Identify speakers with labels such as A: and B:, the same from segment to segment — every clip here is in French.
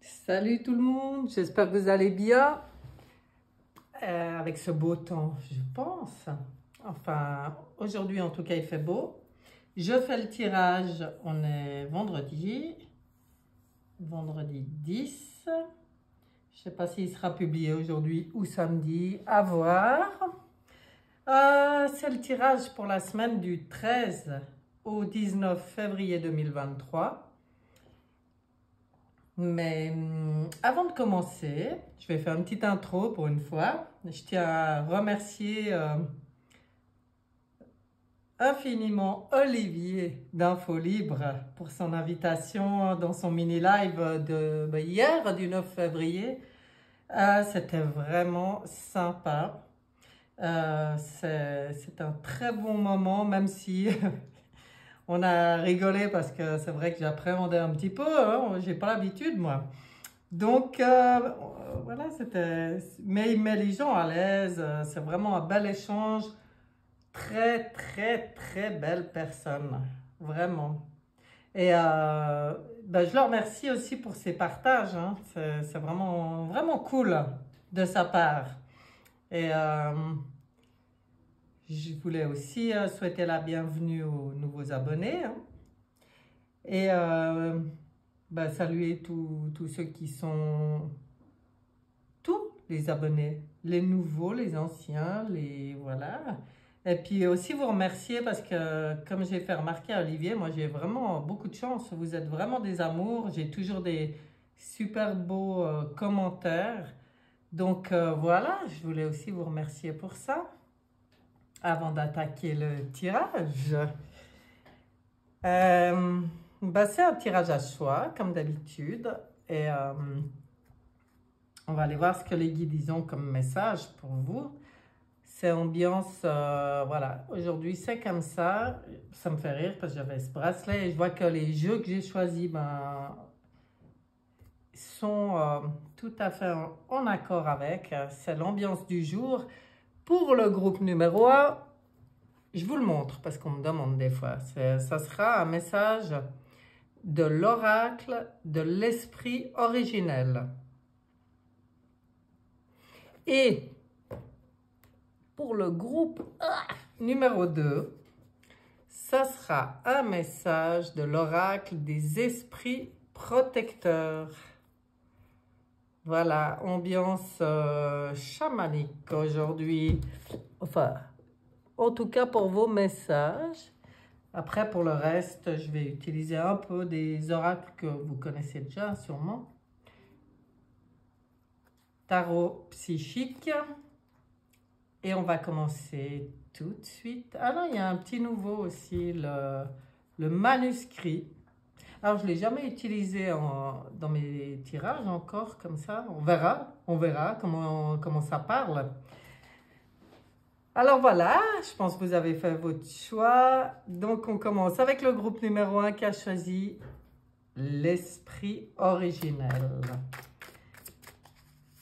A: Salut tout le monde, j'espère que vous allez bien avec ce beau temps, je pense. Enfin, aujourd'hui en tout cas il fait beau. Je fais le tirage, on est vendredi 10. Je ne sais pas s'il sera publié aujourd'hui ou samedi, à voir. C'est le tirage pour la semaine du 13 au 19 février 2023. Mais avant de commencer, je vais faire une petite intro pour une fois. Je tiens à remercier infiniment Olivier d'Info Libre pour son invitation dans son mini-live de hier, du 9 février. C'était vraiment sympa. C'est un très bon moment, même si on a rigolé parce que c'est vrai que j'appréhendais un petit peu, hein, j'ai pas l'habitude moi. Donc voilà, mais il met les gens à l'aise, c'est vraiment un bel échange. Très, très, très belle personne, vraiment. Et je le remercie aussi pour ses partages, hein. C'est vraiment, vraiment cool de sa part. Et je voulais aussi souhaiter la bienvenue aux nouveaux abonnés, hein. Et saluer tous ceux qui sont tous les abonnés, les nouveaux, les anciens, les voilà. Et puis aussi vous remercier parce que comme j'ai fait remarquer à Olivier, moi j'ai vraiment beaucoup de chance. Vous êtes vraiment des amours. J'ai toujours des super beaux commentaires. Donc voilà, je voulais aussi vous remercier pour ça. Avant d'attaquer le tirage. C'est un tirage à choix, comme d'habitude. Et on va aller voir ce que les guides ont comme message pour vous. C'est ambiance, voilà. Aujourd'hui, c'est comme ça. Ça me fait rire parce que j'avais ce bracelet et je vois que les jeux que j'ai choisis sont tout à fait en accord avec. C'est l'ambiance du jour. Pour le groupe numéro 1, je vous le montre parce qu'on me demande des fois. Ça sera un message de l'oracle de l'esprit originel. Et pour le groupe numéro 2, ça sera un message de l'oracle des esprits protecteurs. Voilà, ambiance chamanique aujourd'hui. Enfin, en tout cas pour vos messages. Après, pour le reste, je vais utiliser un peu des oracles que vous connaissez déjà, sûrement. Tarot psychique. Et on va commencer tout de suite. Ah non, il y a un petit nouveau aussi, le manuscrit. Alors, je ne l'ai jamais utilisé dans mes tirages encore, comme ça. On verra comment ça parle. Alors voilà, je pense que vous avez fait votre choix. Donc, on commence avec le groupe numéro 1 qui a choisi l'esprit originel.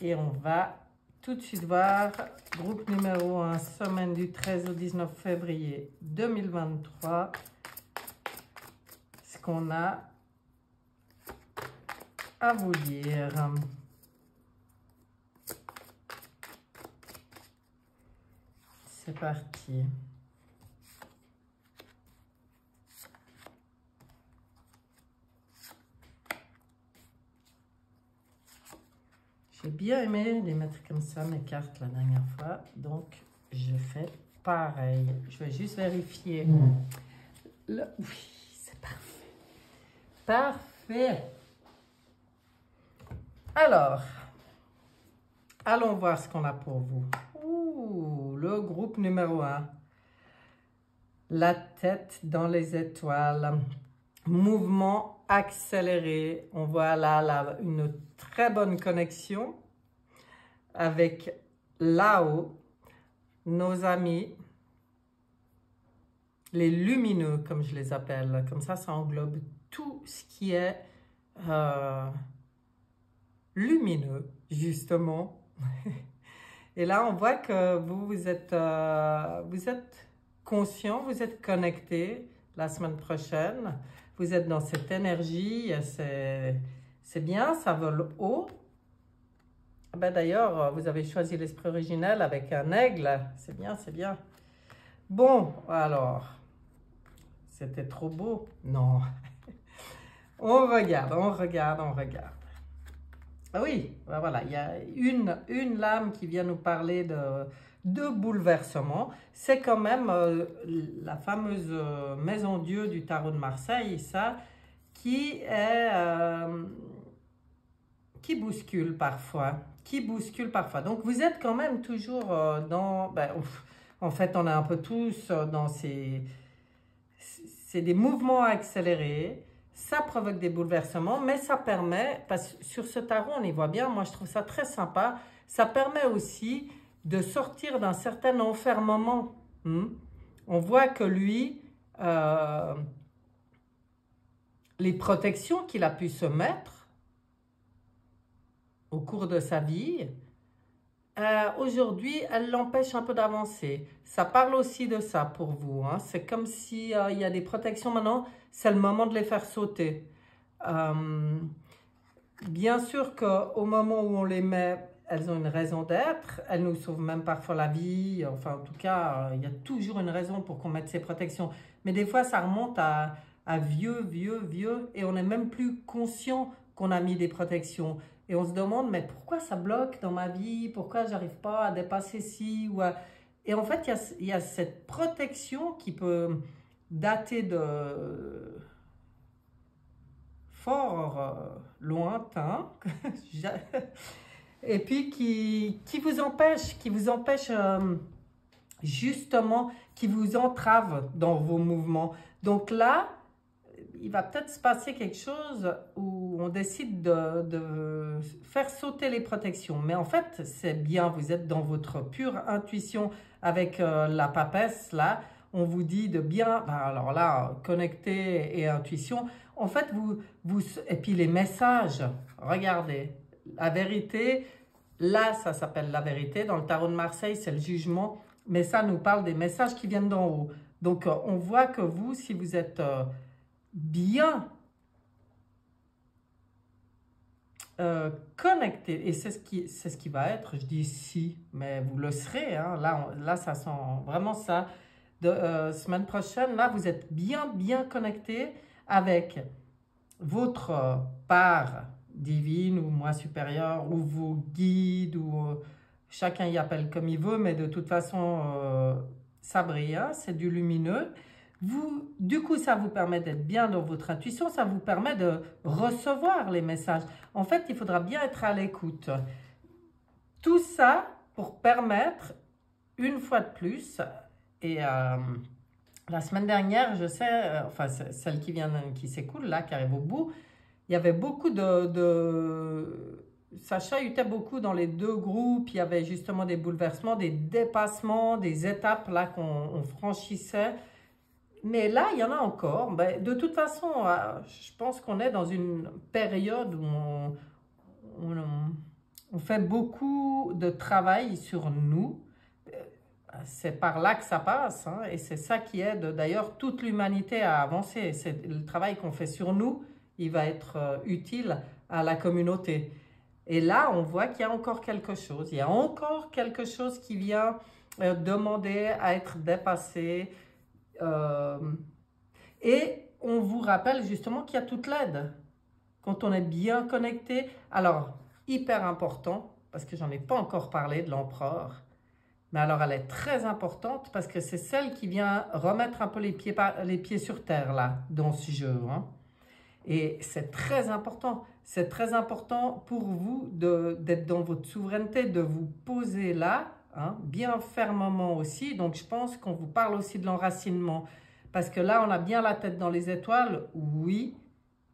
A: Et on va tout de suite voir groupe numéro 1, semaine du 13 au 19 février 2023. Ce qu'on a à vous dire. C'est parti. J'ai bien aimé les mettre comme ça, mes cartes, la dernière fois. Donc, je fais pareil. Je vais juste vérifier. Oui, c'est parfait. Parfait. Alors, allons voir ce qu'on a pour vous. Ouh, le groupe numéro 1. La tête dans les étoiles. Mouvement accéléré. On voit là une très bonne connexion avec là-haut, nos amis, les lumineux, comme je les appelle. Comme ça englobe tout ce qui est lumineux, justement. Et là, on voit que vous êtes conscient, vous êtes connecté la semaine prochaine. Vous êtes dans cette énergie, C'est bien, ça vole haut. Ben d'ailleurs, vous avez choisi l'esprit originel avec un aigle. C'est bien, c'est bien. Bon, alors, c'était trop beau. Non. On regarde, on regarde, on regarde. Ah oui, ben voilà, il y a une lame qui vient nous parler de bouleversement. C'est quand même la fameuse maison Dieu du tarot de Marseille, ça, qui est... qui bouscule parfois, Donc, vous êtes quand même toujours dans... Ben, en fait, on est un peu tous dans ces... C'est des mouvements accélérés, ça provoque des bouleversements, mais ça permet, parce que sur ce tarot, on y voit bien, moi je trouve ça très sympa, ça permet aussi de sortir d'un certain enfermement. On voit que lui, les protections qu'il a pu se mettre au cours de sa vie, aujourd'hui, elle l'empêche un peu d'avancer. Ça parle aussi de ça pour vous. Hein. C'est comme s'il y a des protections maintenant, c'est le moment de les faire sauter. Bien sûr qu'au moment où on les met, elles ont une raison d'être. Elles nous sauvent même parfois la vie. Enfin, en tout cas, il y a toujours une raison pour qu'on mette ces protections. Mais des fois, ça remonte à vieux, et on n'est même plus conscient qu'on a mis des protections. Et on se demande, mais pourquoi ça bloque dans ma vie? Pourquoi j'arrive pas à dépasser ci ou à... Et en fait, il y a cette protection qui peut dater de fort lointain, et puis qui vous empêche, justement, qui vous entrave dans vos mouvements. Donc là, il va peut-être se passer quelque chose où on décide de faire sauter les protections. Mais en fait, c'est bien, vous êtes dans votre pure intuition avec la papesse, là. On vous dit de bien, ben alors là, connecter et intuition. En fait, et puis les messages, regardez, la vérité, là, ça s'appelle la vérité. Dans le tarot de Marseille, c'est le jugement. Mais ça nous parle des messages qui viennent d'en haut. Donc, on voit que vous, si vous êtes... bien connecté, et c'est ce qui va être, je dis si, mais vous le serez, hein, là ça sent vraiment ça, semaine prochaine, là vous êtes bien connecté avec votre part divine ou moi supérieur, ou vos guides, ou chacun y appelle comme il veut, mais de toute façon, ça brille, hein, c'est du lumineux. Du coup, ça vous permet d'être bien dans votre intuition, ça vous permet de recevoir les messages. En fait, il faudra bien être à l'écoute. Tout ça pour permettre, une fois de plus, et la semaine dernière, je sais, enfin celle qui s'écoule là, qui arrive au bout, il y avait beaucoup ça chahutait beaucoup dans les deux groupes, il y avait justement des bouleversements, des dépassements, des étapes là qu'on franchissait. Mais là, il y en a encore. Ben, de toute façon, je pense qu'on est dans une période où on fait beaucoup de travail sur nous. C'est par là que ça passe, hein, et c'est ça qui aide d'ailleurs toute l'humanité à avancer. C'est le travail qu'on fait sur nous, il va être utile à la communauté. Et là, on voit qu'il y a encore quelque chose. Il y a encore quelque chose qui vient demander à être dépassé. Et on vous rappelle justement qu'il y a toute l'aide. Quand on est bien connecté, alors hyper important, parce que j'en ai pas encore parlé de l'empereur, mais alors elle est très importante parce que c'est celle qui vient remettre un peu les pieds sur terre là, dans ce jeu. Hein. Et c'est très important pour vous d'être dans votre souveraineté, de vous poser là, hein, bien fermement aussi. Donc je pense qu'on vous parle aussi de l'enracinement. Parce que là, on a bien la tête dans les étoiles, oui,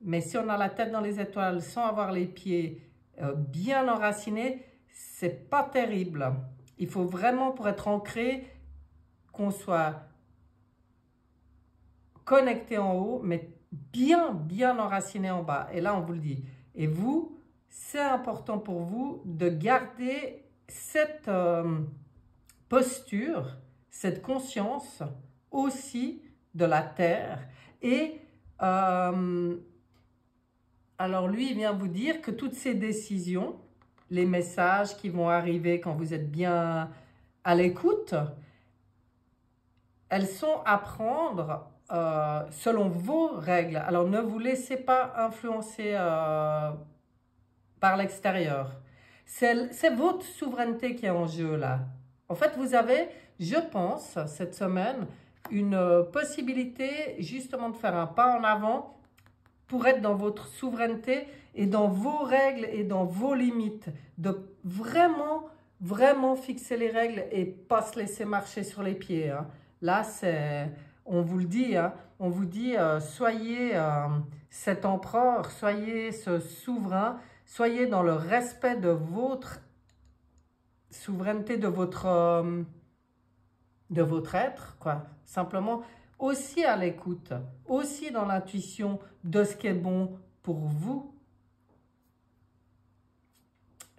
A: mais si on a la tête dans les étoiles sans avoir les pieds bien enracinés, c'est pas terrible. Il faut vraiment, pour être ancré, qu'on soit connecté en haut, mais bien enraciné en bas. Et là, on vous le dit. Et vous, c'est important pour vous de garder cette posture, cette conscience aussi de la terre et Alors lui, il vient vous dire que toutes ces décisions, les messages qui vont arriver quand vous êtes bien à l'écoute, elles sont à prendre selon vos règles. Alors ne vous laissez pas influencer par l'extérieur. C'est votre souveraineté qui est en jeu là. En fait, vous avez, je pense, cette semaine, une possibilité justement de faire un pas en avant pour être dans votre souveraineté et dans vos règles et dans vos limites. De vraiment, vraiment fixer les règles et pas se laisser marcher sur les pieds. Hein. Là, on vous le dit, hein, on vous dit, soyez cet empereur, soyez ce souverain, soyez dans le respect de votre souveraineté, de votre être, quoi. Simplement, aussi à l'écoute, aussi dans l'intuition de ce qui est bon pour vous.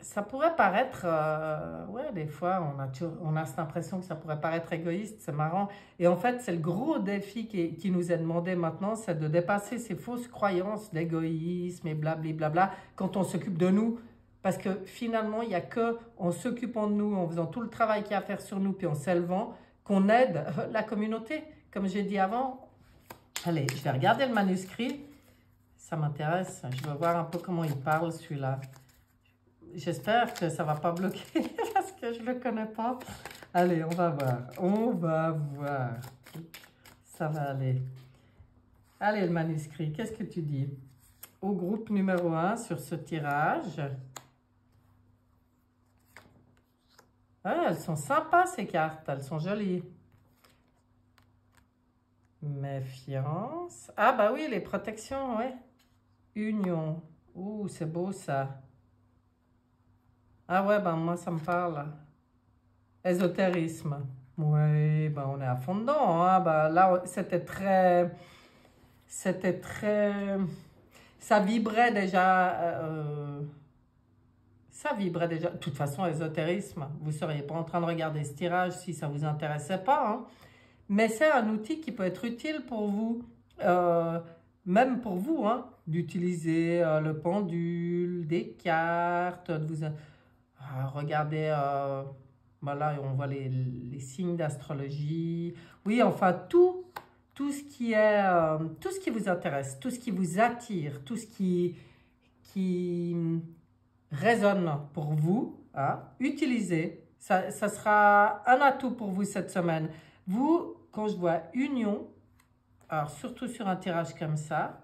A: Ça pourrait paraître, ouais, des fois, on a cette impression que ça pourrait paraître égoïste, c'est marrant. Et en fait, c'est le gros défi qui nous est demandé maintenant, c'est de dépasser ces fausses croyances d'égoïsme et blablabla quand on s'occupe de nous. Parce que finalement, il n'y a qu'en s'occupant de nous, en faisant tout le travail qu'il y a à faire sur nous, puis en s'élevant, qu'on aide la communauté. Comme j'ai dit avant, allez, je vais regarder le manuscrit, ça m'intéresse, je veux voir un peu comment il parle celui-là. J'espère que ça ne va pas bloquer parce que je ne le connais pas. Allez, on va voir, ça va aller. Allez, le manuscrit, qu'est-ce que tu dis? Au groupe numéro 1 sur ce tirage. Ah, elles sont sympas ces cartes, elles sont jolies. Méfiance. Ah bah oui, les protections, ouais. Union. Ouh, c'est beau ça. Ah ouais, ben moi ça me parle. Ésotérisme. Oui, ben on est à fond dedans. Hein. Ben, là, c'était très... Ça vibrait déjà... ça vibrait déjà. De toute façon, ésotérisme, vous ne seriez pas en train de regarder ce tirage si ça ne vous intéressait pas. Hein. Mais c'est un outil qui peut être utile pour vous, même pour vous, hein, d'utiliser le pendule, des cartes, de vous regarder, voilà, on voit les signes d'astrologie. Oui, enfin, tout ce qui est, tout ce qui vous intéresse, tout ce qui vous attire, tout ce qui résonne pour vous, hein, utilisez. Ça sera un atout pour vous cette semaine. Vous, quand je vois union, alors surtout sur un tirage comme ça,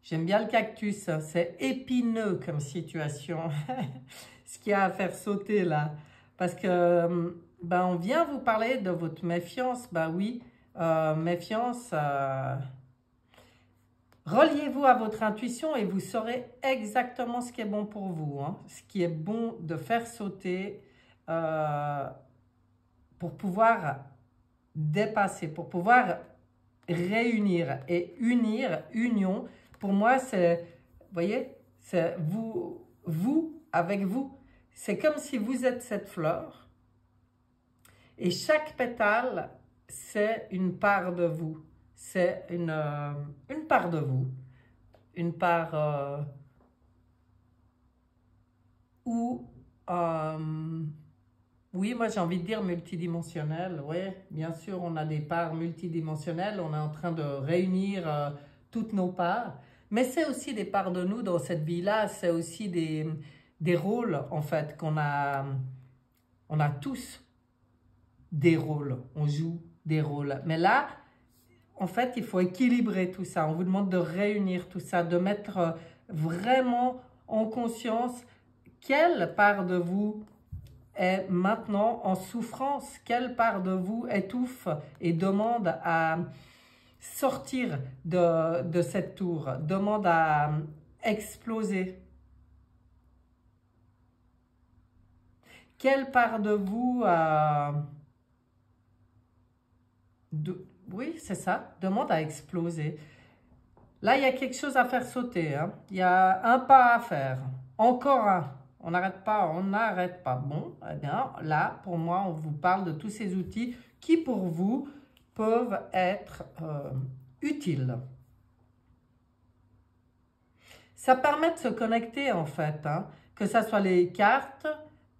A: j'aime bien le cactus, hein, c'est épineux comme situation, ce qu'il y a à faire sauter là. Parce que, ben, on vient vous parler de votre méfiance, ben oui, méfiance... reliez-vous à votre intuition et vous saurez exactement ce qui est bon pour vous, hein, ce qui est bon de faire sauter pour pouvoir dépasser, pour pouvoir réunir et unir, union. Pour moi, c'est, vous voyez, c'est vous avec vous. C'est comme si vous êtes cette fleur et chaque pétale, c'est une part de vous. C'est une part de vous, une part où, oui, moi j'ai envie de dire multidimensionnelle, oui, bien sûr on a des parts multidimensionnelles, on est en train de réunir toutes nos parts, mais c'est aussi des parts de nous dans cette vie-là, c'est aussi des rôles en fait qu'on a, on a tous des rôles, on joue des rôles, mais là, en fait, il faut équilibrer tout ça. On vous demande de réunir tout ça, de mettre vraiment en conscience quelle part de vous est maintenant en souffrance, quelle part de vous étouffe et demande à sortir de cette tour, demande à exploser. Quelle part de vous oui, c'est ça, demande à exploser. Là, il y a quelque chose à faire sauter. Hein. Il y a un pas à faire. Encore un. On n'arrête pas, on n'arrête pas. Bon, eh bien, là, pour moi, on vous parle de tous ces outils qui, pour vous, peuvent être utiles. Ça permet de se connecter en fait, hein. Que ça soit les cartes,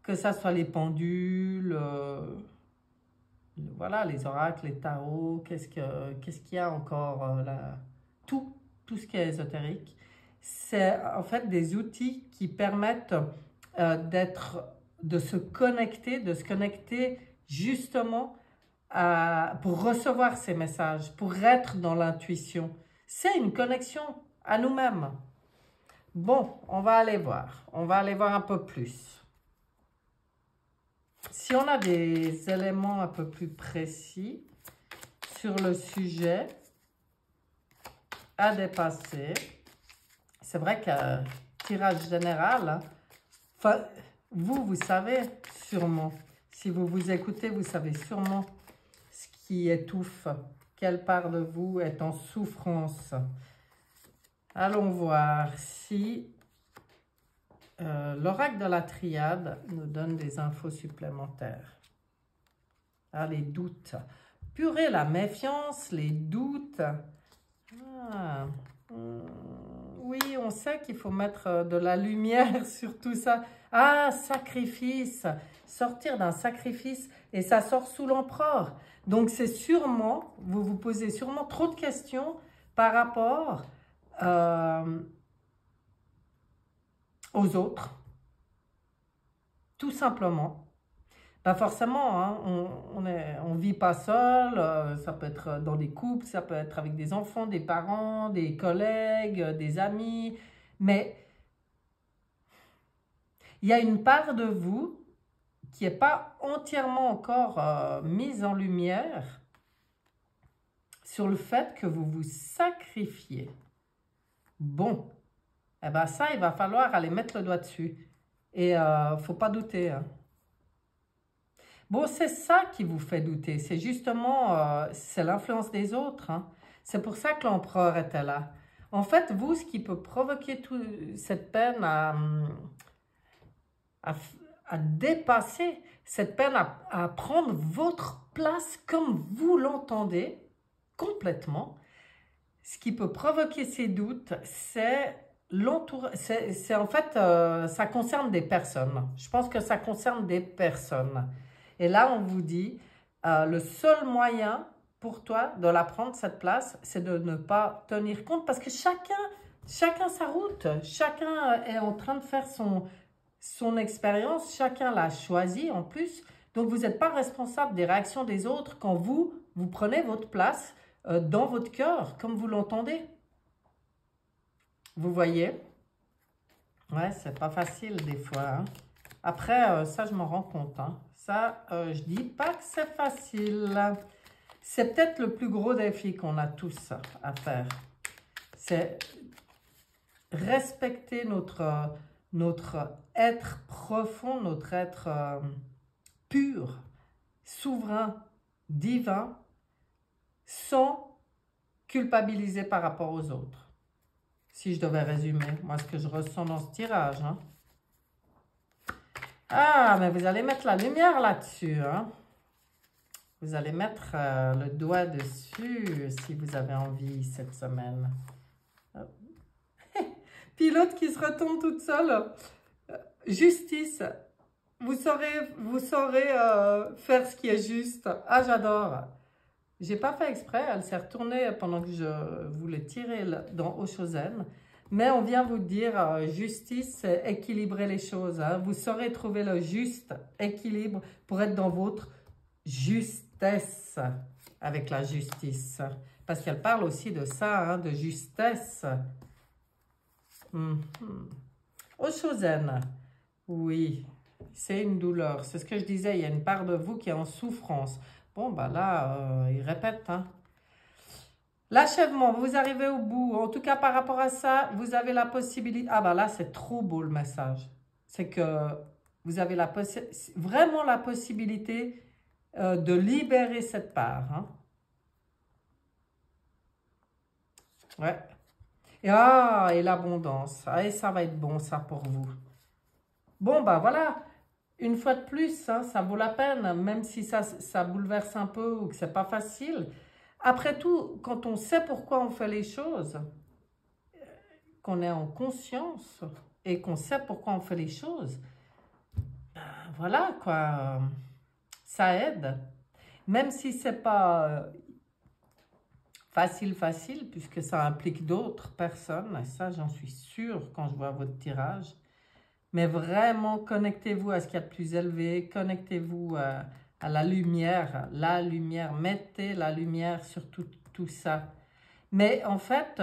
A: que ça soit les pendules, voilà, les oracles, les tarots, qu'est-ce qu'il y a encore là? Tout ce qui est ésotérique. C'est en fait des outils qui permettent de se connecter justement pour recevoir ces messages, pour être dans l'intuition. C'est une connexion à nous-mêmes. Bon, on va aller voir un peu plus. Si on a des éléments un peu plus précis sur le sujet à dépasser, c'est vrai qu'un tirage général, hein, vous savez sûrement, si vous vous écoutez, vous savez sûrement ce qui étouffe, quelle part de vous est en souffrance. Allons voir si l'oracle de la triade nous donne des infos supplémentaires. Ah, les doutes. Purée, la méfiance, les doutes. Ah, oui, on sait qu'il faut mettre de la lumière sur tout ça. Ah, sacrifice. Sortir d'un sacrifice et ça sort sous l'empereur. Donc, c'est sûrement, vous vous posez sûrement trop de questions par rapport aux autres, tout simplement. Pas forcément, hein, on vit pas seul, ça peut être dans des couples, ça peut être avec des enfants, des parents, des collègues, des amis, mais il y a une part de vous qui n'est pas entièrement encore mise en lumière sur le fait que vous vous sacrifiez. Bon, eh ben ça, il va falloir aller mettre le doigt dessus. Et faut pas douter. Hein. Bon, c'est ça qui vous fait douter. C'est justement, c'est l'influence des autres. Hein. C'est pour ça que l'empereur était là. En fait, vous, ce qui peut provoquer toute cette peine à dépasser, cette peine à prendre votre place comme vous l'entendez complètement, ce qui peut provoquer ces doutes, c'est en fait, ça concerne des personnes. Je pense que ça concerne des personnes. Et là, on vous dit, le seul moyen pour toi de la prendre, cette place, c'est de ne pas tenir compte parce que chacun sa route, chacun est en train de faire son expérience, chacun l'a choisi en plus. Donc, vous n'êtes pas responsable des réactions des autres quand vous prenez votre place dans votre cœur, comme vous l'entendez. Vous voyez? Ouais, c'est pas facile des fois. Hein. Après, ça, je m'en rends compte. Hein. Ça, je dis pas que c'est facile. C'est peut-être le plus gros défi qu'on a tous à faire. C'est respecter notre être profond, notre être pur, souverain, divin, sans culpabiliser par rapport aux autres. Si je devais résumer, moi, ce que je ressens dans ce tirage. Hein. Ah, mais vous allez mettre la lumière là-dessus. Hein. Vous allez mettre le doigt dessus si vous avez envie cette semaine. Puis l'autre qui se retourne toute seule. Justice. Vous saurez faire ce qui est juste. Ah, j'adore. J'ai pas fait exprès, elle s'est retournée pendant que je voulais tirer dans Oshozen. Mais on vient vous dire, justice, c'est équilibrer les choses. Hein. Vous saurez trouver le juste équilibre pour être dans votre justesse avec la justice. Parce qu'elle parle aussi de ça, hein, de justesse. Oshozen, oui, c'est une douleur. C'est ce que je disais, il y a une part de vous qui est en souffrance. Bon, bah là, il répète. Hein. L'achèvement, vous arrivez au bout. En tout cas, par rapport à ça, vous avez la possibilité... Ah, bah là, c'est trop beau le message. C'est que vous avez vraiment la possibilité de libérer cette part. Hein. Ouais. Et l'abondance. Ah, et ça va être bon, ça, pour vous. Bon, bah voilà. Une fois de plus, hein, ça vaut la peine, même si ça bouleverse un peu ou que c'est pas facile. Après tout, quand on sait pourquoi on fait les choses, qu'on est en conscience et qu'on sait pourquoi on fait les choses, ben voilà quoi, ça aide. Même si c'est pas facile, puisque ça implique d'autres personnes, et ça j'en suis sûre quand je vois votre tirage. Mais vraiment, connectez-vous à ce qu'il y a de plus élevé, connectez-vous à la lumière, mettez la lumière sur tout ça. Mais en fait,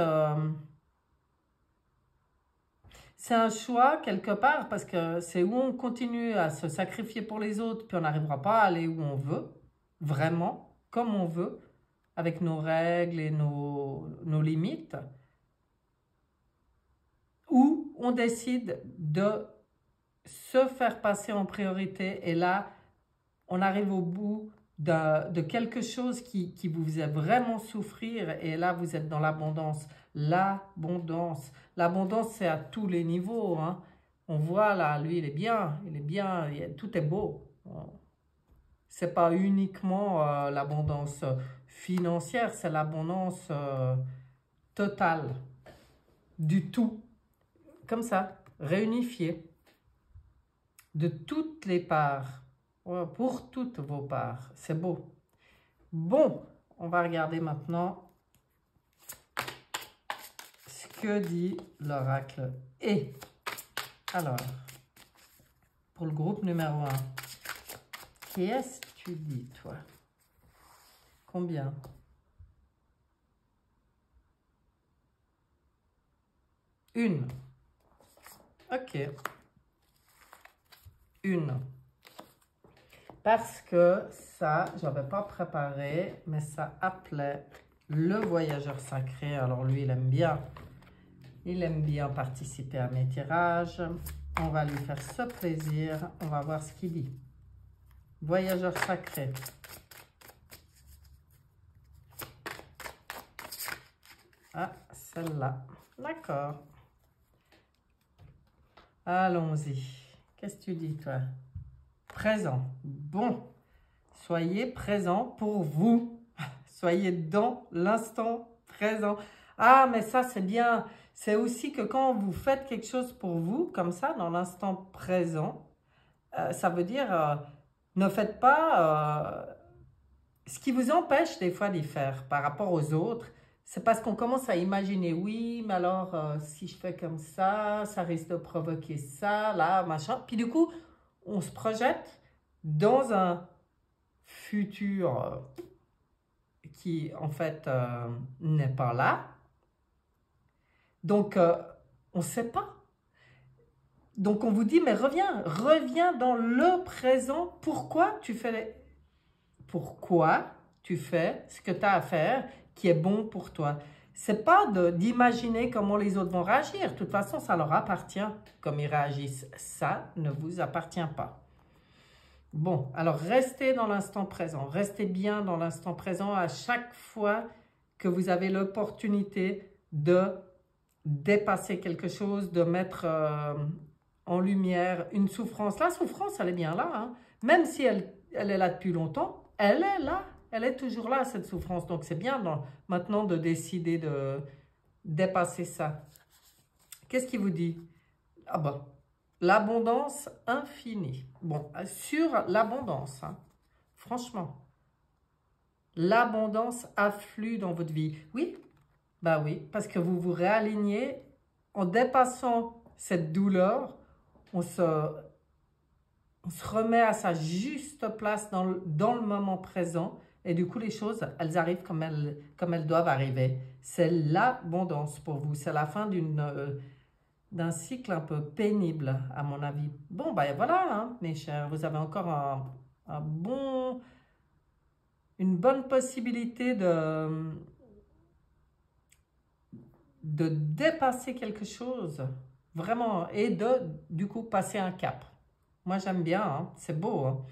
A: c'est un choix quelque part, parce que c'est où on continue à se sacrifier pour les autres, puis on n'arrivera pas à aller où on veut, vraiment, comme on veut, avec nos règles et nos limites, ou on décide de se faire passer en priorité, et là, on arrive au bout de quelque chose qui vous faisait vraiment souffrir, et là, vous êtes dans l'abondance. L'abondance, c'est à tous les niveaux, hein. On voit là, lui, il est bien, tout est beau. C'est pas uniquement l'abondance financière, c'est l'abondance totale, du tout, comme ça, réunifié, de toutes les parts, pour toutes vos parts. C'est beau. Bon, on va regarder maintenant ce que dit l'oracle. Et alors, pour le groupe numéro 1, qu'est-ce que tu dis, toi? Combien? Une. Ok. Une. Parce que ça, je n'avais pas préparé, mais ça appelait le voyageur sacré. Alors lui, il aime bien. Il aime bien participer à mes tirages. On va lui faire ce plaisir. On va voir ce qu'il dit. Voyageur sacré. Ah, celle-là. D'accord. Allons-y. Qu'est-ce que tu dis, toi? Présent. Bon. Soyez présent pour vous. Soyez dans l'instant présent. Ah, mais ça, c'est bien. C'est aussi que quand vous faites quelque chose pour vous, comme ça, dans l'instant présent, ça veut dire, ne faites pas ce qui vous empêche des fois d'y faire par rapport aux autres. C'est parce qu'on commence à imaginer, oui, mais alors, si je fais comme ça risque de provoquer ça, là, machin. Puis du coup, on se projette dans un futur qui, en fait, n'est pas là. Donc, on ne sait pas. Donc, on vous dit, mais reviens dans le présent. Pourquoi tu fais ce que tu as à faire qui est bon pour toi? C'est pas d'imaginer comment les autres vont réagir. De toute façon, ça leur appartient comme ils réagissent. Ça ne vous appartient pas. Bon, alors restez dans l'instant présent. Restez bien dans l'instant présent à chaque fois que vous avez l'opportunité de dépasser quelque chose, de mettre en lumière une souffrance. La souffrance, elle est bien là, hein. Même si elle est là depuis longtemps, elle est là. Elle est toujours là, cette souffrance. Donc, c'est bien maintenant de décider de dépasser ça. Qu'est-ce qu'il vous dit? Ah ben, l'abondance infinie. Bon, sur l'abondance, hein, franchement, l'abondance afflue dans votre vie. Oui, bah oui, parce que vous vous réalignez en dépassant cette douleur, on se remet à sa juste place dans le moment présent, et du coup les choses, elles arrivent comme elles doivent arriver. C'est l'abondance pour vous, c'est la fin d'un cycle un peu pénible à mon avis. Bon, ben voilà, hein, mes chers, vous avez encore une bonne possibilité de dépasser quelque chose, vraiment, et du coup, passer un cap. Moi, j'aime bien, hein, c'est beau, hein.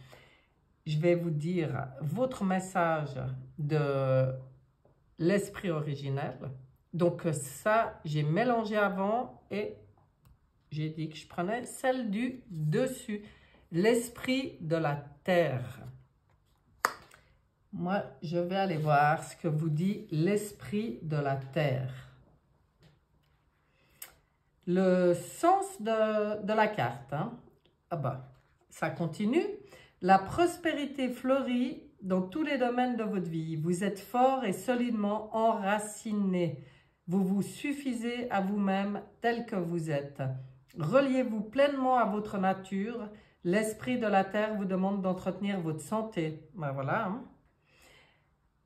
A: Je vais vous dire votre message de l'esprit originel. Donc ça, j'ai mélangé avant et j'ai dit que je prenais celle du dessus. L'esprit de la terre. Moi, je vais aller voir ce que vous dit l'esprit de la terre. Le sens de la carte, hein. Ah bah, ça continue. La prospérité fleurit dans tous les domaines de votre vie. Vous êtes fort et solidement enraciné. Vous vous suffisez à vous-même tel que vous êtes. Reliez-vous pleinement à votre nature. L'esprit de la terre vous demande d'entretenir votre santé. Ben voilà, hein.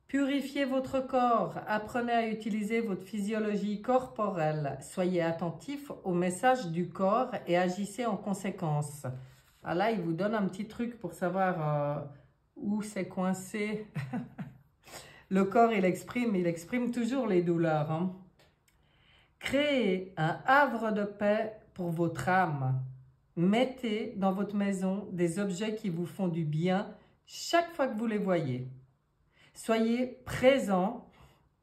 A: Purifiez votre corps, apprenez à utiliser votre physiologie corporelle. Soyez attentif aux messages du corps et agissez en conséquence. Ah là, il vous donne un petit truc pour savoir où c'est coincé. Le corps, il exprime toujours les douleurs, hein. Créez un havre de paix pour votre âme. Mettez dans votre maison des objets qui vous font du bien chaque fois que vous les voyez. Soyez présent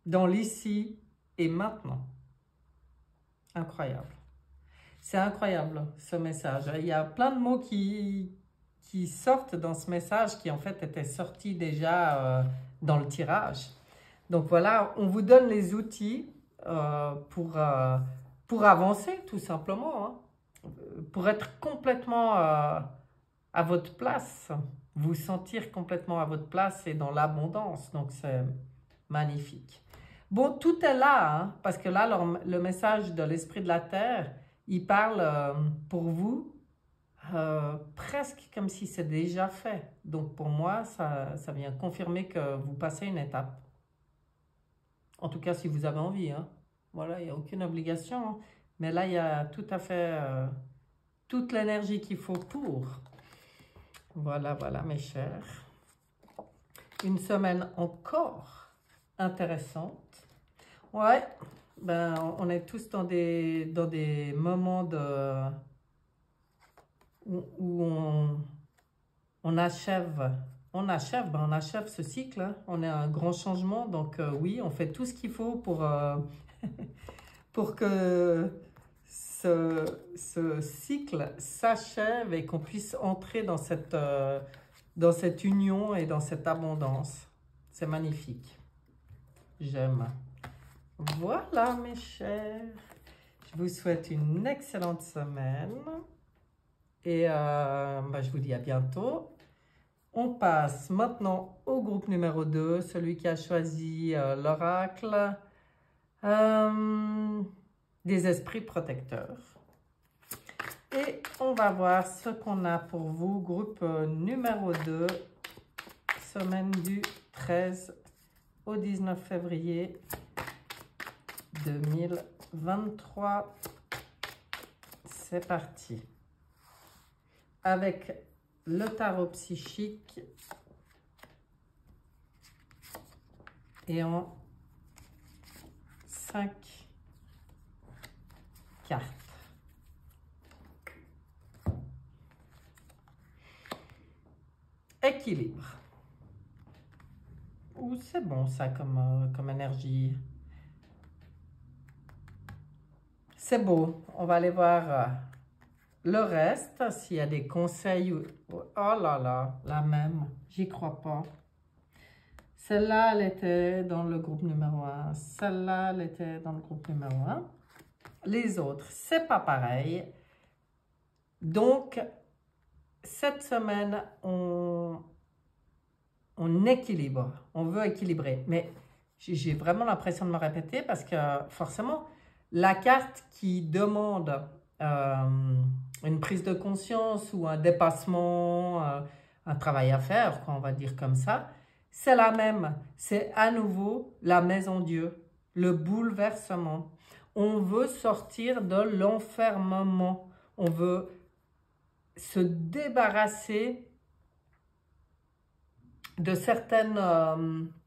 A: dans l'ici et maintenant. Incroyable. C'est incroyable ce message. Il y a plein de mots qui sortent dans ce message qui en fait étaient sortis déjà dans le tirage. Donc voilà, on vous donne les outils pour avancer tout simplement, hein, pour être complètement à votre place. Vous sentir complètement à votre place et dans l'abondance. Donc, c'est magnifique. Bon, tout est là, hein, parce que là, le message de l'Esprit de la Terre, il parle pour vous presque comme si c'est déjà fait. Donc, pour moi, ça vient confirmer que vous passez une étape. En tout cas, si vous avez envie, hein. Voilà, il n'y a aucune obligation, hein. Mais là, il y a tout à fait toute l'énergie qu'il faut pour. Voilà, voilà, mes chers. Une semaine encore intéressante. Ouais, ben, on est tous dans des moments où on achève ce cycle, hein. On est à un grand changement, donc oui, on fait tout ce qu'il faut pour, pour que ce cycle s'achève et qu'on puisse entrer dans cette union et dans cette abondance. C'est magnifique. J'aime. Voilà, mes chers. Je vous souhaite une excellente semaine. Et je vous dis à bientôt. On passe maintenant au groupe numéro 2, celui qui a choisi l'oracle. Des esprits protecteurs. Et on va voir ce qu'on a pour vous, groupe numéro 2, semaine du 13 au 19 février 2023. C'est parti. Avec le tarot psychique et en 5 cartes. Équilibre. Ouh, c'est bon ça comme énergie. C'est beau. On va aller voir le reste. S'il y a des conseils. Oh là là, la même. J'y crois pas. Celle-là, elle était dans le groupe numéro 1. Celle-là, elle était dans le groupe numéro 1. Les autres, c'est pas pareil. Donc, cette semaine, on équilibre. On veut équilibrer. Mais j'ai vraiment l'impression de me répéter parce que forcément, la carte qui demande une prise de conscience ou un dépassement, un travail à faire, on va dire comme ça, c'est la même. C'est à nouveau la maison Dieu, le bouleversement. On veut sortir de l'enfermement. On veut se débarrasser de certaines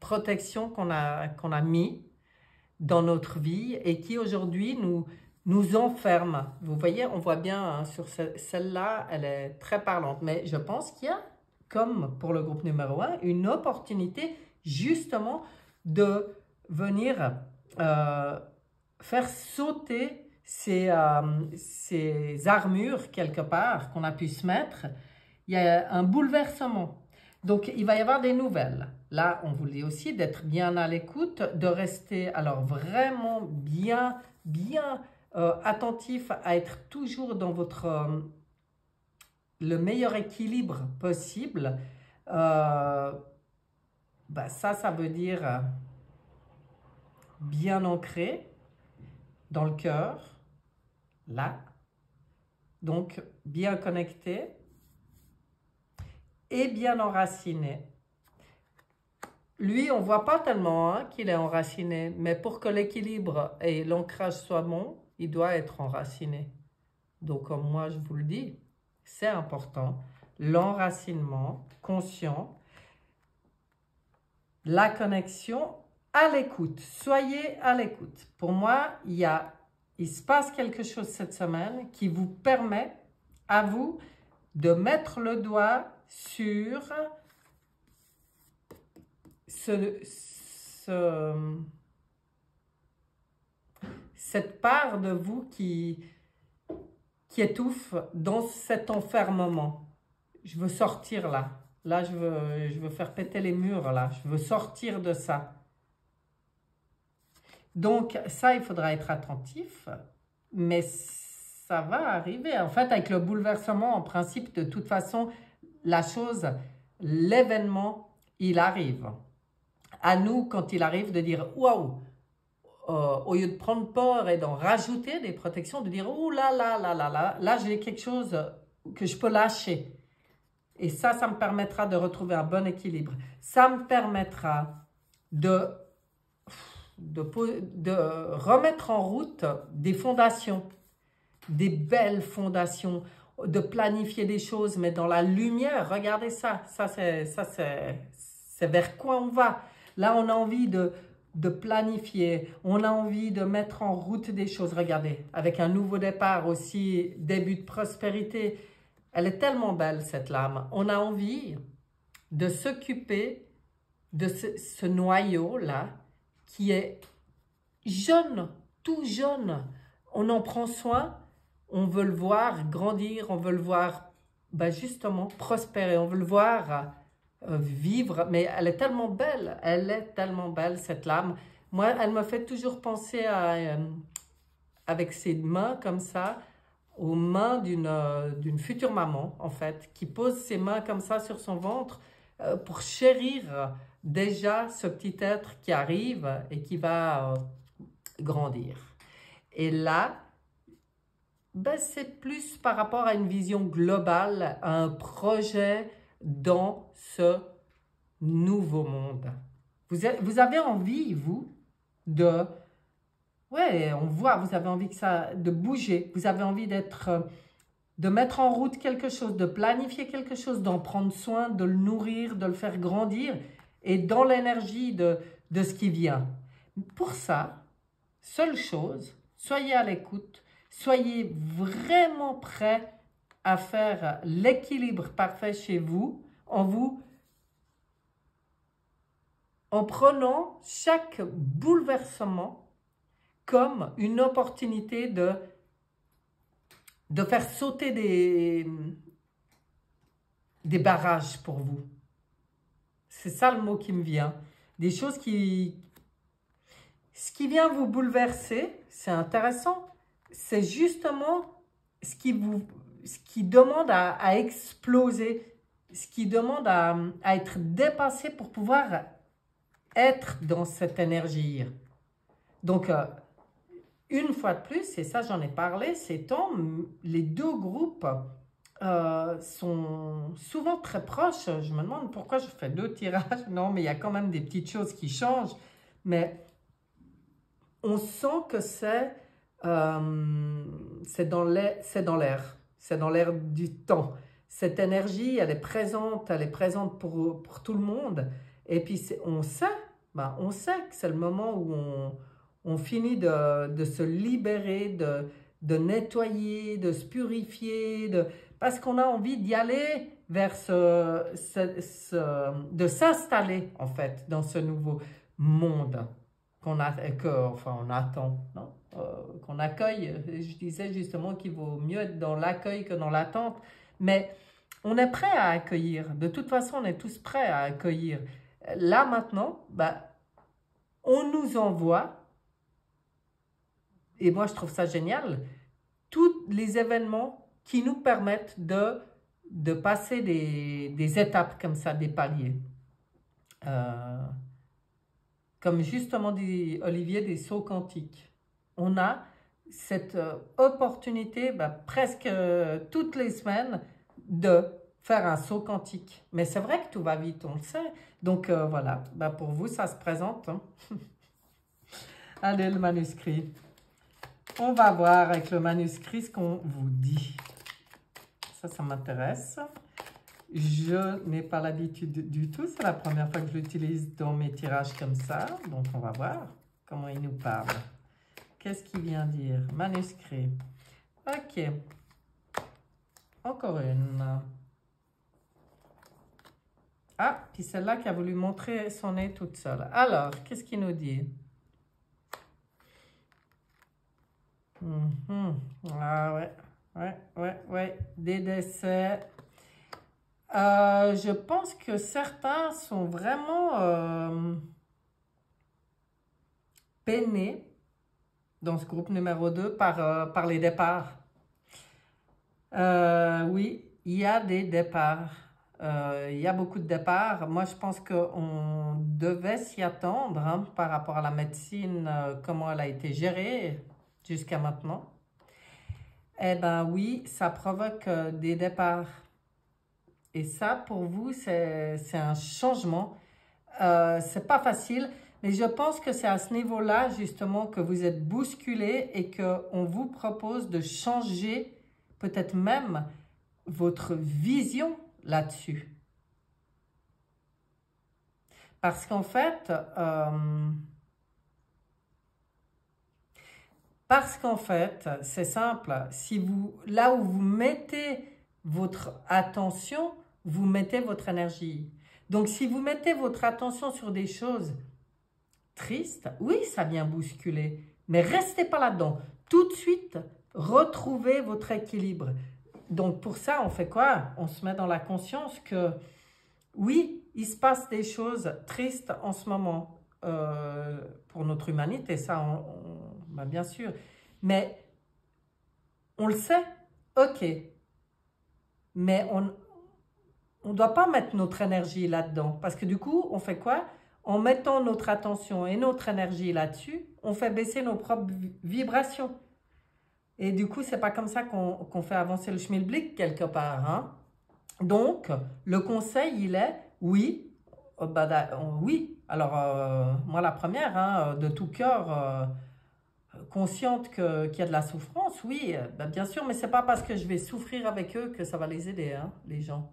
A: protections qu'on a mis dans notre vie et qui aujourd'hui nous enferment. Vous voyez, on voit bien hein, sur celle-là, elle est très parlante. Mais je pense qu'il y a, comme pour le groupe numéro 1, une opportunité justement de venir faire sauter ces armures quelque part qu'on a pu se mettre. Il y a un bouleversement. Donc, il va y avoir des nouvelles. Là, on vous dit aussi d'être bien à l'écoute, de rester alors vraiment bien attentif à être toujours dans votre le meilleur équilibre possible. Ça veut dire bien ancré dans le cœur, là, donc bien connecté et bien enraciné. Lui, on ne voit pas tellement qu'il est enraciné, mais pour que l'équilibre et l'ancrage soient bons, il doit être enraciné. Donc, comme moi, je vous le dis, c'est important. L'enracinement conscient, la connexion à l'écoute. Soyez à l'écoute. Pour moi, il se passe quelque chose cette semaine qui vous permet à vous de mettre le doigt sur cette part de vous qui étouffe dans cet enfermement. Je veux sortir là. Là, je veux faire péter les murs là. Je veux sortir de ça. Donc, ça, il faudra être attentif. Mais ça va arriver. En fait, avec le bouleversement, en principe, de toute façon, la chose, l'événement, il arrive. À nous, quand il arrive, de dire « Waouh !» au lieu de prendre peur et d'en rajouter des protections, de dire « Ouh là là là là là, là j'ai quelque chose que je peux lâcher. » Et ça me permettra de retrouver un bon équilibre. Ça me permettra de remettre en route des fondations, des belles fondations, de planifier des choses, mais dans la lumière. Regardez ça, c'est vers quoi on va. Là, on a envie de planifier, on a envie de mettre en route des choses. Regardez, avec un nouveau départ aussi, début de prospérité. Elle est tellement belle, cette lame. On a envie de s'occuper de ce noyau-là qui est jeune, tout jeune. On en prend soin, on veut le voir grandir, on veut le voir justement prospérer, on veut le voir vivre, mais elle est tellement belle cette lame. Moi, elle me fait toujours penser à, avec ses mains comme ça, aux mains d'une future maman, en fait, qui pose ses mains comme ça sur son ventre pour chérir déjà ce petit être qui arrive et qui va grandir. Et là, c'est plus par rapport à une vision globale, à un projet dans ce nouveau monde. Vous avez envie, vous, de... Ouais, on voit, vous avez envie de bouger, vous avez envie de mettre en route quelque chose, de planifier quelque chose, d'en prendre soin, de le nourrir, de le faire grandir et dans l'énergie de ce qui vient. Pour ça, seule chose, soyez à l'écoute, soyez vraiment prêts à faire l'équilibre parfait chez vous, en prenant chaque bouleversement comme une opportunité de faire sauter des barrages pour vous. C'est ça le mot qui me vient. Des choses ce qui vient vous bouleverser, c'est intéressant, c'est justement ce qui demande à exploser, ce qui demande à être dépassé pour pouvoir être dans cette énergie. Donc, une fois de plus, et ça j'en ai parlé, ces temps, les deux groupes sont souvent très proches. Je me demande pourquoi je fais 2 tirages. Non, mais il y a quand même des petites choses qui changent. Mais on sent que c'est dans l'air. C'est dans l'air du temps. Cette énergie, elle est présente pour tout le monde. Et puis, on sait que c'est le moment où on finit de se libérer, de nettoyer, de se purifier, parce qu'on a envie d'y aller vers de s'installer en fait dans ce nouveau monde on attend, non? Qu'on accueille. Je disais justement qu'il vaut mieux être dans l'accueil que dans l'attente, mais on est prêt à accueillir. De toute façon, on est tous prêts à accueillir. Là maintenant, on nous envoie et moi je trouve ça génial, tous les événements qui nous permettent de passer des étapes comme ça, des paliers. Comme justement dit Olivier, des sauts quantiques. On a cette opportunité presque toutes les semaines de faire un saut quantique. Mais c'est vrai que tout va vite, on le sait. Donc voilà, pour vous, ça se présente. Hein. Allez, le manuscrit. On va voir avec le manuscrit ce qu'on vous dit. Ça m'intéresse. Je n'ai pas l'habitude du tout. C'est la première fois que je l'utilise dans mes tirages comme ça. Donc, on va voir comment il nous parle. Qu'est-ce qu'il vient dire? Manuscrit. Ok. Encore une. Ah, puis celle-là qui a voulu montrer son nez toute seule. Alors, qu'est-ce qu'il nous dit? Ah ouais. Des décès. Je pense que certains sont vraiment peinés dans ce groupe numéro 2 par les départs. Oui, il y a des départs. Il y a beaucoup de départs. Moi, je pense qu'on devait s'y attendre hein, par rapport à la médecine, comment elle a été gérée jusqu'à maintenant. Eh bien oui, ça provoque des départs. Et ça, pour vous, c'est un changement. C'est pas facile, mais je pense que c'est à ce niveau-là, justement, que vous êtes bousculé et qu'on vous propose de changer peut-être même votre vision là-dessus. Parce qu'en fait, c'est simple. Si vous, là où vous mettez votre attention, vous mettez votre énergie. Donc, si vous mettez votre attention sur des choses tristes, oui, ça vient bousculer. Mais restez pas là-dedans. Tout de suite, retrouvez votre équilibre. Donc, pour ça, on fait quoi? On se met dans la conscience que, oui, il se passe des choses tristes en ce moment pour notre humanité, ça, bien sûr. Mais on le sait, ok. Mais on ne doit pas mettre notre énergie là-dedans. Parce que du coup, on fait quoi? En mettant notre attention et notre énergie là-dessus, on fait baisser nos propres vibrations. Et du coup, c'est pas comme ça qu'on fait avancer le schmilblick quelque part. Hein? Donc, le conseil, il est, oui, oui. Alors, moi, la première, hein, de tout cœur, consciente qu'il y a de la souffrance, oui, bien sûr, mais c'est pas parce que je vais souffrir avec eux que ça va les aider, hein, les gens.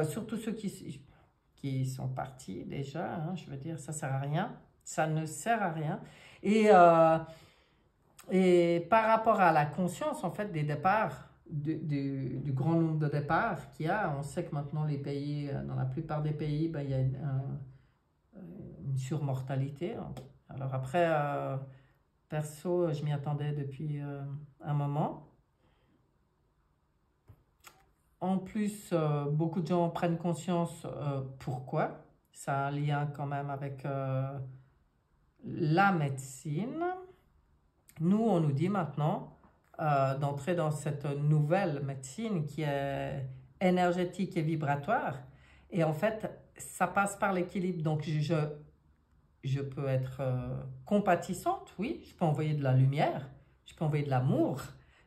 A: Surtout ceux qui sont partis déjà, hein, je veux dire, ça sert à rien, ça ne sert à rien. Et par rapport à la conscience, en fait, des départs, du grand nombre de départs qu'il y a, on sait que maintenant les pays, dans la plupart des pays, il y a une surmortalité. Hein. Alors après, perso, je m'y attendais depuis un moment. En plus, beaucoup de gens prennent conscience pourquoi. Ça a un lien quand même avec la médecine. Nous, on nous dit maintenant d'entrer dans cette nouvelle médecine qui est énergétique et vibratoire. Et en fait, ça passe par l'équilibre. Donc, je peux être compatissante, oui. Je peux envoyer de la lumière, je peux envoyer de l'amour.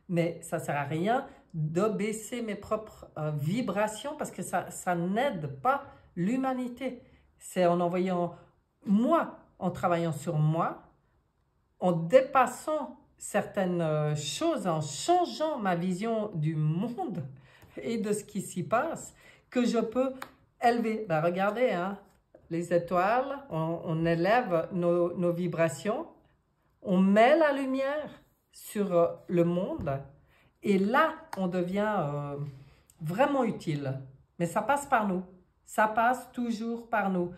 A: Mais ça ne sert à rien de baisser mes propres vibrations parce que ça n'aide pas l'humanité. C'est en envoyant moi, en travaillant sur moi, en dépassant certaines choses, en changeant ma vision du monde et de ce qui s'y passe, que je peux élever. Ben regardez, hein, les étoiles, on élève nos vibrations, on met la lumière sur le monde et là, on devient vraiment utile. Mais ça passe par nous. Ça passe toujours par nous.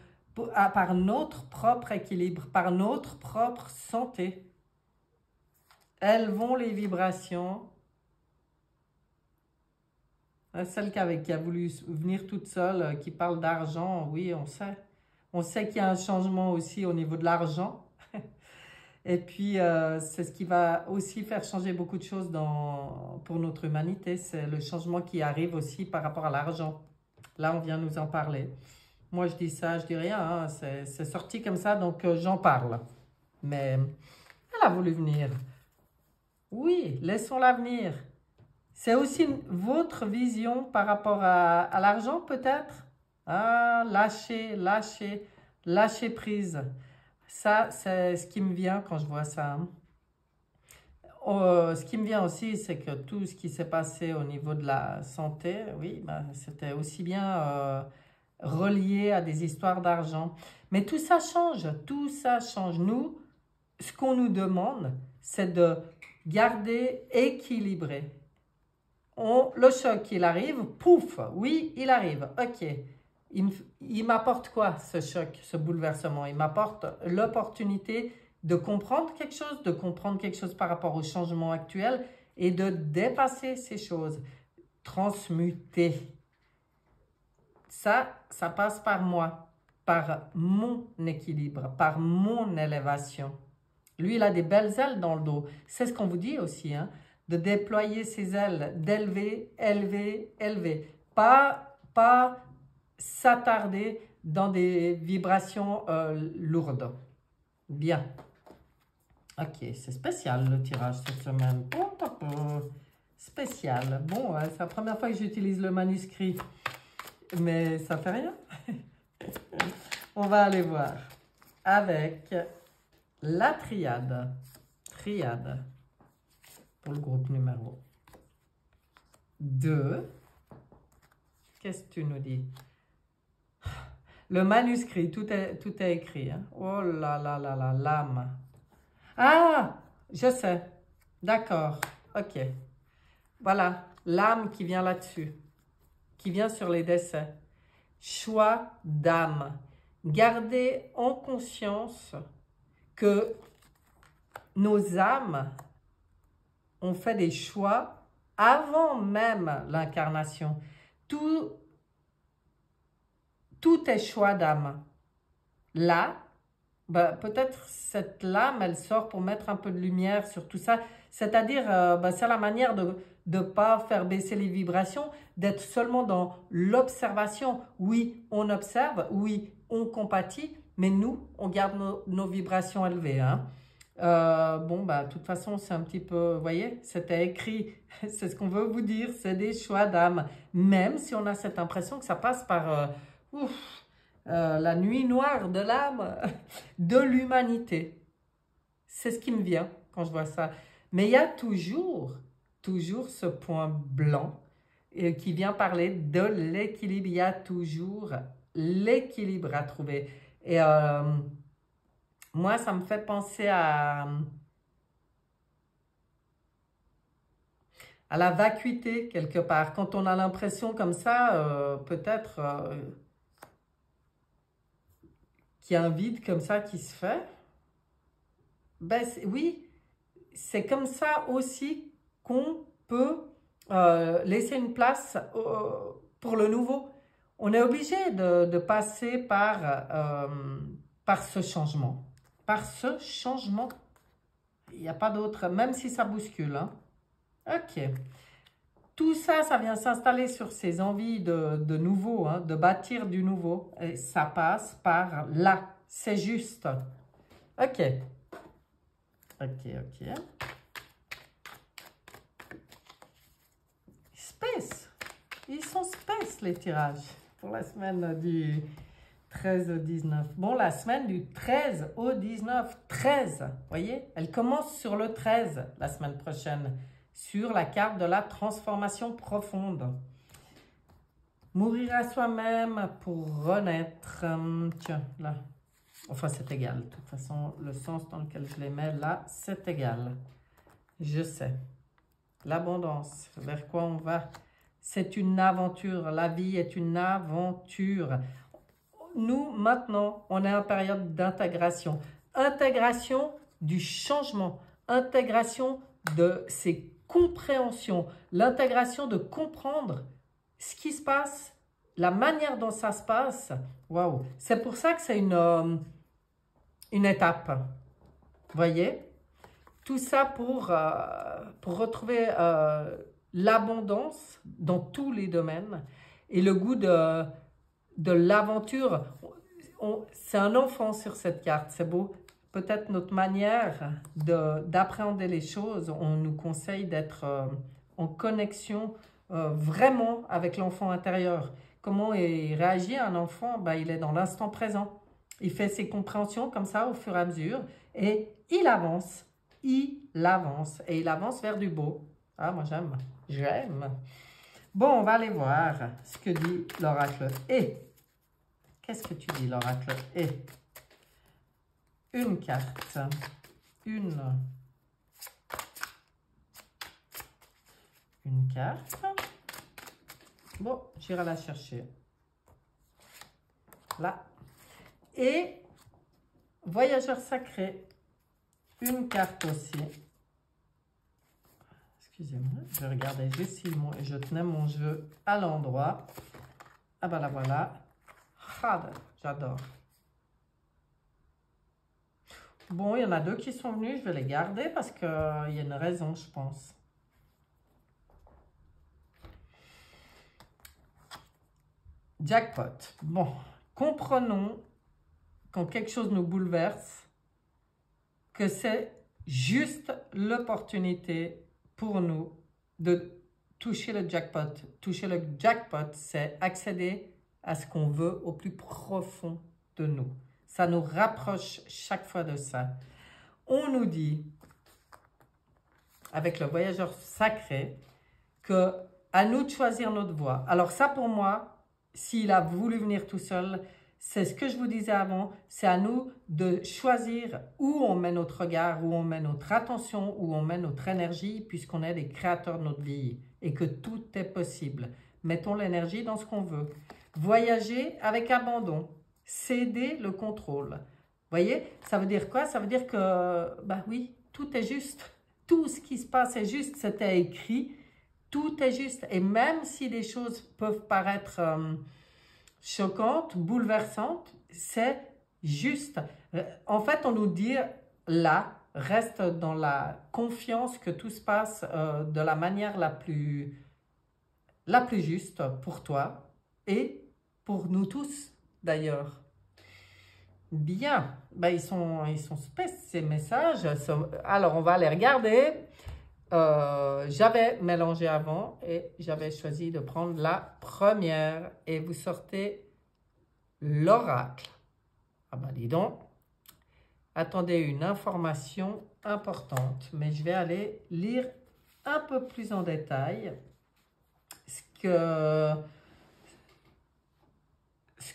A: Par notre propre équilibre, par notre propre santé. Élevons les vibrations. Celle qui a voulu venir toute seule, qui parle d'argent, oui, on sait. On sait qu'il y a un changement aussi au niveau de l'argent. Et puis, c'est ce qui va aussi faire changer beaucoup de choses pour notre humanité. C'est le changement qui arrive aussi par rapport à l'argent. Là, on vient nous en parler. Moi, je dis ça, je dis rien, hein. C'est sorti comme ça, donc j'en parle. Mais elle a voulu venir. Oui, laissons-la venir. C'est aussi votre vision par rapport à l'argent, peut-être? Ah, lâcher prise. Ça, c'est ce qui me vient quand je vois ça, hein. Ce qui me vient aussi, c'est que tout ce qui s'est passé au niveau de la santé, oui, ben, c'était aussi bien relié à des histoires d'argent. Mais tout ça change, tout ça change. Nous, ce qu'on nous demande, c'est de garder équilibré. Le choc, il arrive, pouf, oui, il arrive, ok. Il m'apporte quoi, ce choc, ce bouleversement? Il m'apporte l'opportunité de comprendre quelque chose par rapport au changement actuel et de dépasser ces choses, transmuter. Ça passe par moi, par mon équilibre, par mon élévation. Lui, il a des belles ailes dans le dos. C'est ce qu'on vous dit aussi, hein, de déployer ses ailes, d'élever, élever, élever. Pas s'attarder dans des vibrations lourdes. Bien. Ok, c'est spécial le tirage cette semaine. Spécial. Bon, c'est la première fois que j'utilise le manuscrit. Mais ça fait rien. On va aller voir avec la triade. Triade. Pour le groupe numéro 2. Qu'est-ce que tu nous dis? Le manuscrit, tout est écrit, hein? Oh là là là là, l'âme. Ah, je sais. D'accord. Ok. Voilà, l'âme qui vient là-dessus, qui vient sur les décès. Choix d'âme. Gardez en conscience que nos âmes ont fait des choix avant même l'incarnation. Tout est choix d'âme. Là, bah, peut-être cette lame, elle sort pour mettre un peu de lumière sur tout ça. C'est-à-dire, bah, c'est la manière de ne pas faire baisser les vibrations, d'être seulement dans l'observation. Oui, on observe, oui, on compatit, mais nous, on garde nos vibrations élevées, hein. Bon, bah, de toute façon, c'est un petit peu, vous voyez, c'était écrit, c'est ce qu'on veut vous dire, c'est des choix d'âme. Même si on a cette impression que ça passe par la nuit noire de l'âme de l'humanité. C'est ce qui me vient quand je vois ça. Mais il y a toujours ce point blanc qui vient parler de l'équilibre. Il y a toujours l'équilibre à trouver. Et moi, ça me fait penser à la vacuité quelque part. Quand on a l'impression comme ça, peut-être qu'il y a un vide comme ça qui se fait. Ben oui, c'est comme ça aussi qu'on peut laisser une place pour le nouveau. On est obligé de passer par ce changement. Par ce changement, il n'y a pas d'autre, même si ça bouscule, hein. Ok. Tout ça, ça vient s'installer sur ces envies de nouveau, hein, de bâtir du nouveau. Et ça passe par là. C'est juste. Ok. Ok. Space. Ils sont space, les tirages. Pour la semaine du 13 au 19. Bon, la semaine du 13 au 19. 13, voyez, elle commence sur le 13 la semaine prochaine. Sur la carte de la transformation profonde. Mourir à soi-même pour renaître. Tiens, là. Enfin, c'est égal. De toute façon, le sens dans lequel je les mets, là, c'est égal. Je sais. L'abondance, vers quoi on va? C'est une aventure. La vie est une aventure. Nous, maintenant, on est en période d'intégration. Intégration du changement. Intégration de ces compréhensions. L'intégration de comprendre ce qui se passe, la manière dont ça se passe. Waouh! C'est pour ça que c'est une étape. Voyez? Tout ça pour retrouver l'abondance dans tous les domaines et le goût de l'aventure. C'est un enfant sur cette carte, c'est beau. Peut-être notre manière d'appréhender les choses, on nous conseille d'être en connexion vraiment avec l'enfant intérieur. Comment il réagit un enfant? Ben, il est dans l'instant présent. Il fait ses compréhensions comme ça au fur et à mesure et il avance. Il avance et il avance vers du beau. Ah, moi j'aime. J'aime. Bon, on va aller voir ce que dit l'oracle. Et qu'est-ce que tu dis, l'oracle? Et une carte. Une carte. Bon, j'irai la chercher. Là. Et voyageur sacré. Une carte aussi. Excusez-moi, je regardais juste si je tenais mon jeu à l'endroit. Ah ben la voilà. Ah, j'adore. Bon, il y en a deux qui sont venus, je vais les garder parce qu'il y a une raison, je pense. Jackpot. Bon, comprenons quand quelque chose nous bouleverse, que c'est juste l'opportunité pour nous de toucher le jackpot. Toucher le jackpot, c'est accéder à ce qu'on veut au plus profond de nous. Ça nous rapproche chaque fois de ça. On nous dit, avec le voyageur sacré, que à nous de choisir notre voie. Alors ça, pour moi, s'il a voulu venir tout seul, c'est ce que je vous disais avant, c'est à nous de choisir où on met notre regard, où on met notre attention, où on met notre énergie, puisqu'on est les créateurs de notre vie et que tout est possible. Mettons l'énergie dans ce qu'on veut. Voyager avec abandon, céder le contrôle. Vous voyez, ça veut dire quoi? Ça veut dire que, bah oui, tout est juste. Tout ce qui se passe est juste, c'était écrit. Tout est juste. Et même si les choses peuvent paraître choquantes, bouleversantes, c'est juste. En fait, on nous dit là, reste dans la confiance que tout se passe de la manière la plus juste pour toi et pour nous tous d'ailleurs. Bien, ben, ils sont spéciaux ces messages. Alors, on va les regarder. J'avais mélangé avant et j'avais choisi de prendre la première. Et vous sortez l'oracle. Ah ben, dis donc. Attendez une information importante. Mais je vais aller lire un peu plus en détail ce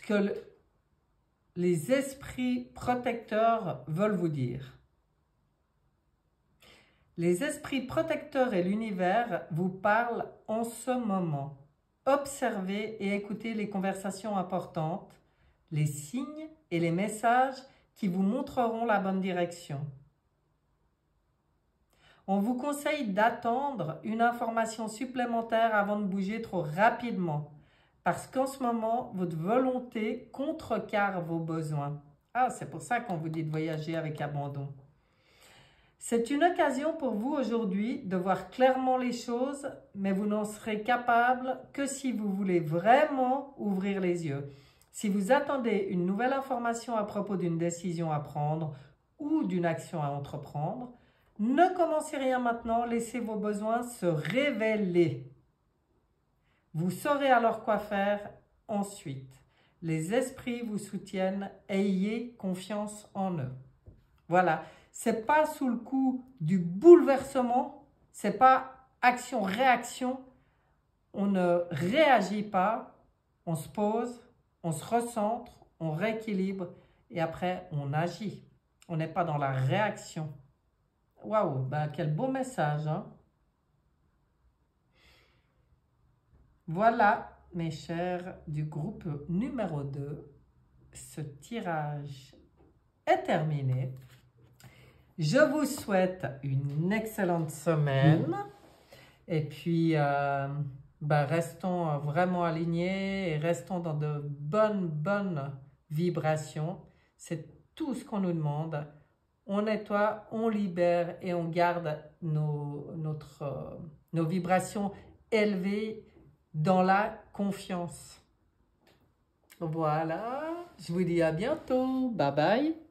A: que les esprits protecteurs veulent vous dire. Les esprits protecteurs et l'univers vous parlent en ce moment. Observez et écoutez les conversations importantes, les signes et les messages qui vous montreront la bonne direction. On vous conseille d'attendre une information supplémentaire avant de bouger trop rapidement, parce qu'en ce moment, votre volonté contrecarre vos besoins. Ah, c'est pour ça qu'on vous dit de voyager avec abandon. C'est une occasion pour vous aujourd'hui de voir clairement les choses, mais vous n'en serez capable que si vous voulez vraiment ouvrir les yeux. Si vous attendez une nouvelle information à propos d'une décision à prendre ou d'une action à entreprendre, ne commencez rien maintenant, laissez vos besoins se révéler. Vous saurez alors quoi faire ensuite. Les esprits vous soutiennent, ayez confiance en eux. Voilà, c'est pas sous le coup du bouleversement, c'est pas action-réaction, on ne réagit pas, on se pose, on se recentre, on rééquilibre et après on agit. On n'est pas dans la réaction. Waouh, ben quel beau message, hein? Voilà, mes chers du groupe numéro 2, ce tirage est terminé. Je vous souhaite une excellente semaine et puis restons vraiment alignés et restons dans de bonnes vibrations. C'est tout ce qu'on nous demande. on nettoie, on libère et on garde nos vibrations élevées dans la confiance. Voilà, je vous dis à bientôt. Bye bye.